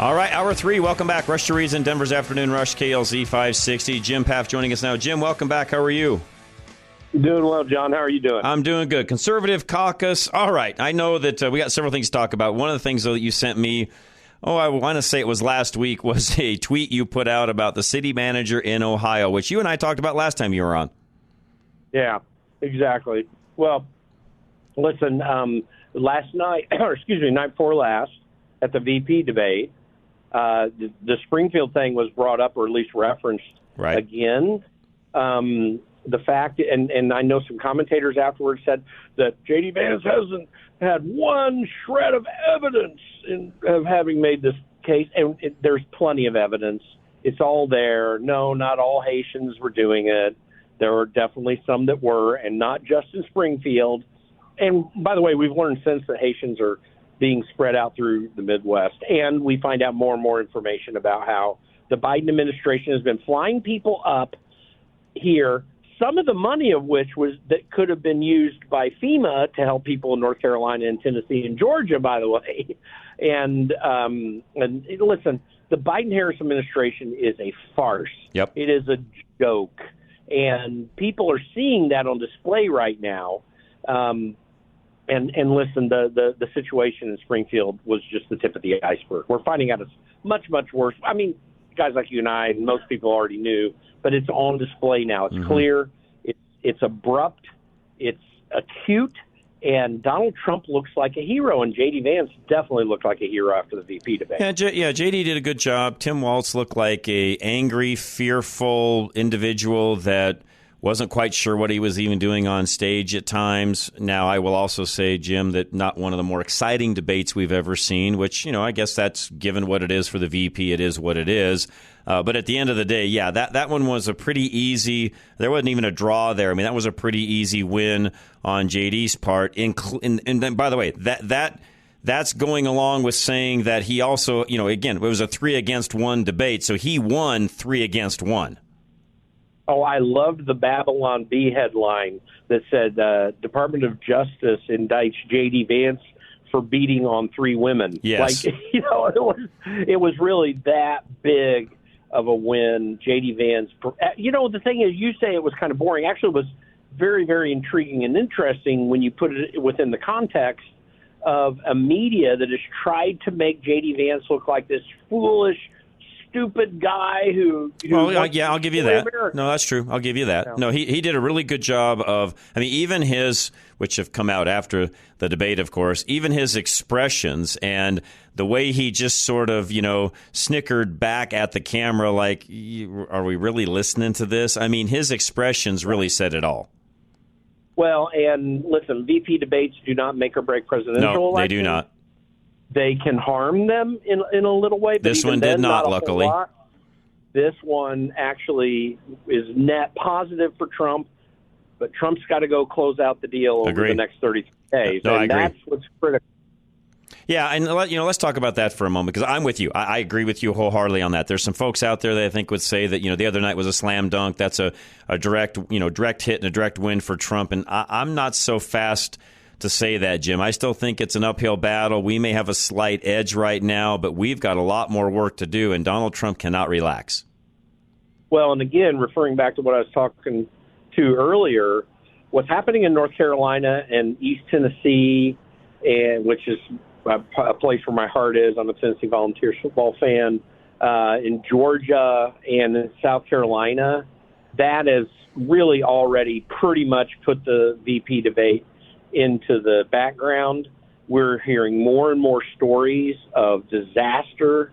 All right, Hour 3, welcome back. Rush to Reason, Denver's Afternoon Rush, KLZ 560. Jim Pfaff joining us now. Jim, welcome back. How are you? Doing well, John. How are you doing? I'm doing good. Conservative Caucus. All right, I know that we got several things to talk about. One of the things, though, that you sent me, I want to say it was last week, was a tweet you put out about the city manager in Ohio, which you and I talked about last time you were on. Yeah, exactly. Well, listen, last night, night before last, at the VP debate, the Springfield thing was brought up, or at least referenced again. The fact, and I know some commentators afterwards said that J.D. Vance hasn't had one shred of evidence of having made this case, and there's plenty of evidence. It's all there. No, not all Haitians were doing it. There were definitely some that were, and not just in Springfield. And by the way, we've learned since that Haitians are being spread out through the Midwest, and we find out more and more information about how the Biden administration has been flying people up here, some of the money of which that could have been used by FEMA to help people in North Carolina and Tennessee and Georgia, by the way. And listen, the Biden-Harris administration is a farce. Yep. It is a joke. And people are seeing that on display right now. And listen, the situation in Springfield was just the tip of the iceberg. We're finding out it's much, much worse. I mean, guys like you and I, and most people already knew, but it's on display now. It's clear. It's abrupt. It's acute. And Donald Trump looks like a hero, and J.D. Vance definitely looked like a hero after the VP debate. Yeah, J.D. did a good job. Tim Walz looked like a angry, fearful individual that wasn't quite sure what he was even doing on stage at times. Now, I will also say, Jim, that not one of the more exciting debates we've ever seen, which, I guess that's given what it is for the VP. It is what it is. But at the end of the day, yeah, that one was a pretty easy. There wasn't even a draw there. I mean, that was a pretty easy win on JD's part. And by the way, that's going along with saying that he also, again, it was a 3-against-1 debate, so he won 3-against-1. Oh, I loved the Babylon Bee headline that said Department of Justice indicts J.D. Vance for beating on 3 women. Yes. It was really that big of a win. J.D. Vance, the thing is, you say it was kind of boring. Actually, it was very, very intriguing and interesting when you put it within the context of a media that has tried to make J.D. Vance look like this foolish, stupid guy who I'll give you that. America. No, that's true. I'll give you that. No, he did a really good job of, even his, which have come out after the debate, of course, even his expressions and the way he just sort of, snickered back at the camera like, are we really listening to this? I mean, his expressions really said it all. Well, and listen, VP debates do not make or break presidential elections. No, they do not. They can harm them in a little way. But this one did not, luckily. This one actually is net positive for Trump, but Trump's got to go close out the deal over the next 33 days. No, I agree. That's what's critical. Yeah, and let's talk about that for a moment, because I'm with you. I agree with you wholeheartedly on that. There's some folks out there that I think would say that the other night was a slam dunk. That's a direct hit and a direct win for Trump, and I'm not so fast to say that, Jim. I still think it's an uphill battle. We may have a slight edge right now, but we've got a lot more work to do, and Donald Trump cannot relax. Well, and again, referring back to what I was talking to earlier, what's happening in North Carolina and East Tennessee, and which is a place where my heart is. I'm a Tennessee Volunteers football fan. In Georgia and in South Carolina, that has really already pretty much put the VP debate into the background. We're hearing more and more stories of disaster,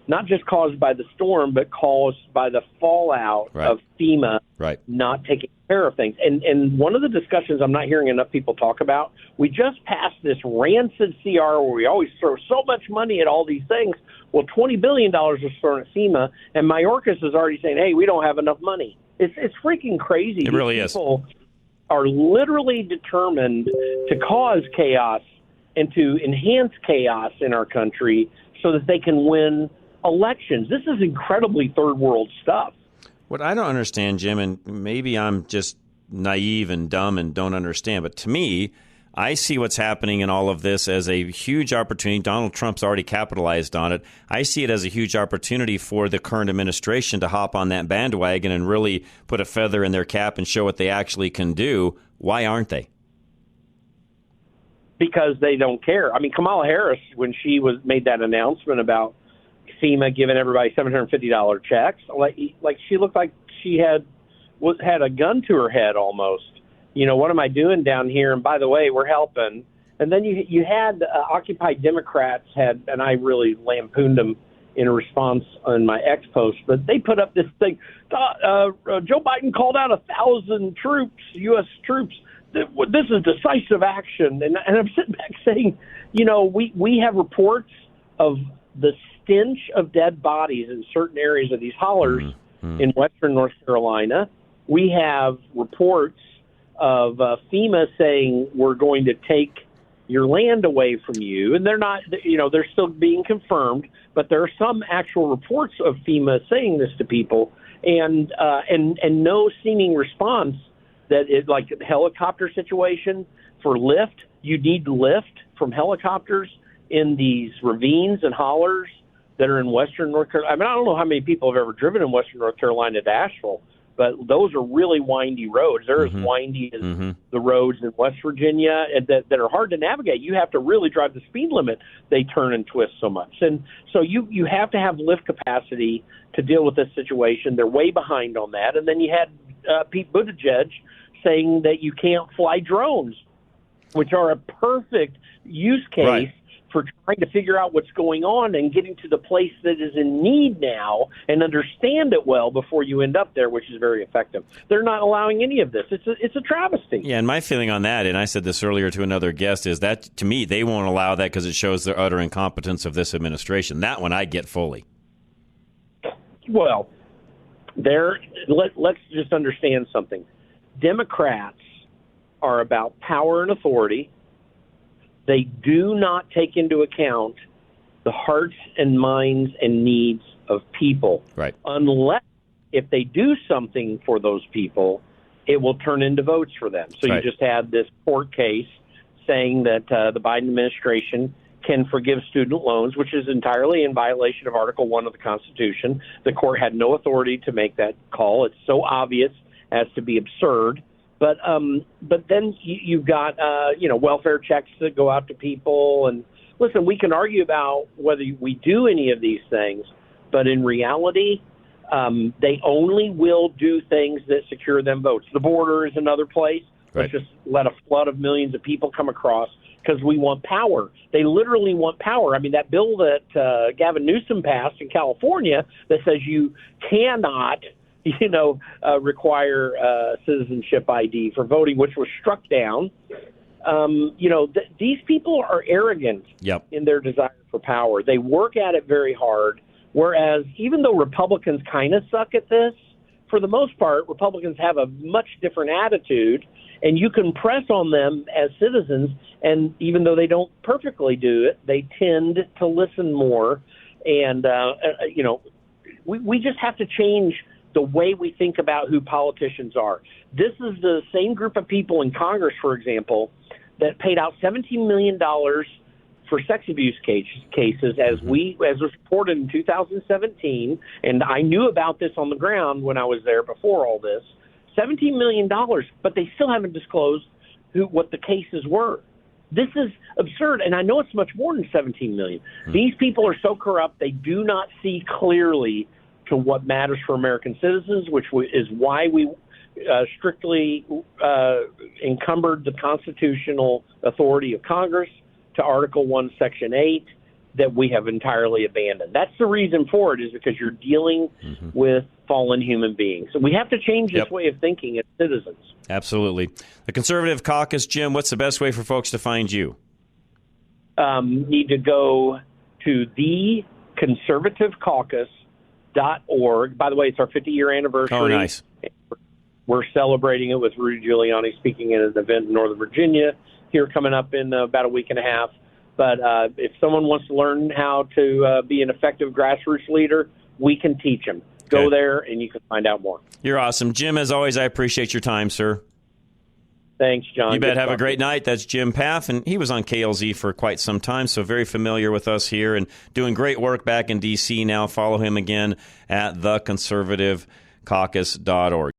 not just caused by the storm, but caused by the fallout of FEMA not taking care of things. And one of the discussions I'm not hearing enough people talk about, we just passed this rancid CR where we always throw so much money at all these things. Well, $20 billion was thrown at FEMA, and Mayorkas is already saying, hey, we don't have enough money. It's freaking crazy. It really is. People are literally determined to cause chaos and to enhance chaos in our country so that they can win elections. This is incredibly third world stuff. What I don't understand, Jim, and maybe I'm just naive and dumb and don't understand, but to me, I see what's happening in all of this as a huge opportunity. Donald Trump's already capitalized on it. I see it as a huge opportunity for the current administration to hop on that bandwagon and really put a feather in their cap and show what they actually can do. Why aren't they? Because they don't care. I mean, Kamala Harris, when she made that announcement about FEMA giving everybody $750 checks, like she looked like she had a gun to her head almost. What am I doing down here? And by the way, we're helping. And then you had Occupy Democrats and I really lampooned them in a response on my X post, but they put up this thing. Joe Biden called out 1,000 troops, U.S. troops. This is decisive action. And I'm sitting back saying, we have reports of the stench of dead bodies in certain areas of these hollers in western North Carolina. We have reports of FEMA saying we're going to take your land away from you. And they're not, they're still being confirmed, but there are some actual reports of FEMA saying this to people and no seeming response. That is like a helicopter situation for lift. You need lift from helicopters in these ravines and hollers that are in western North Carolina. I mean, I don't know how many people have ever driven in western North Carolina to Asheville, but those are really windy roads. They're as windy as the roads in West Virginia that are hard to navigate. You have to really drive the speed limit. They turn and twist so much. And so you have to have lift capacity to deal with this situation. They're way behind on that. And then you had Pete Buttigieg saying that you can't fly drones, which are a perfect use case for trying to figure out what's going on and getting to the place that is in need now and understand it well before you end up there, which is very effective. They're not allowing any of this. It's a travesty. Yeah, and my feeling on that, and I said this earlier to another guest, is that, to me, they won't allow that because it shows the utter incompetence of this administration. That one I get fully. Well, let's just understand something. Democrats are about power and authority. They do not take into account the hearts and minds and needs of people. Right. Unless if they do something for those people, it will turn into votes for them. So you just had this court case saying that the Biden administration can forgive student loans, which is entirely in violation of Article 1 of the Constitution. The court had no authority to make that call. It's so obvious as to be absurd. But then you've got, welfare checks that go out to people. And listen, we can argue about whether we do any of these things, but in reality, they only will do things that secure them votes. The border is another place. Let's just let a flood of millions of people come across because we want power. They literally want power. I mean, that bill that Gavin Newsom passed in California that says you cannot require citizenship ID for voting, which was struck down. These people are arrogant in their desire for power. They work at it very hard, whereas even though Republicans kind of suck at this, for the most part, Republicans have a much different attitude, and you can press on them as citizens, and even though they don't perfectly do it, they tend to listen more. And, we just have to change the way we think about who politicians are. This is the same group of people in Congress, for example, that paid out $17 million for sex abuse cases, as was reported in 2017, and I knew about this on the ground when I was there before all this. $17 million, but they still haven't disclosed what the cases were. This is absurd, and I know it's much more than $17 million. These people are so corrupt, they do not see clearly to what matters for American citizens, which is why we strictly encumbered the constitutional authority of Congress to Article 1, Section 8, that we have entirely abandoned. That's the reason for it, is because you're dealing with fallen human beings. So we have to change this way of thinking as citizens. Absolutely. The Conservative Caucus, Jim, what's the best way for folks to find you? Need to go to theconservativecaucus.org. By the way, it's our 50-year anniversary. Oh, nice. We're celebrating it with Rudy Giuliani speaking at an event in Northern Virginia here coming up in about a week and a half. But if someone wants to learn how to be an effective grassroots leader, we can teach them. Go there, and you can find out more. You're awesome. Jim, as always, I appreciate your time, sir. Thanks, John. You bet. Good Have a talking. great night. That's Jim Pfaff, and he was on KLZ for quite some time, so very familiar with us here and doing great work back in D.C. now. Follow him again at theconservativecaucus.org.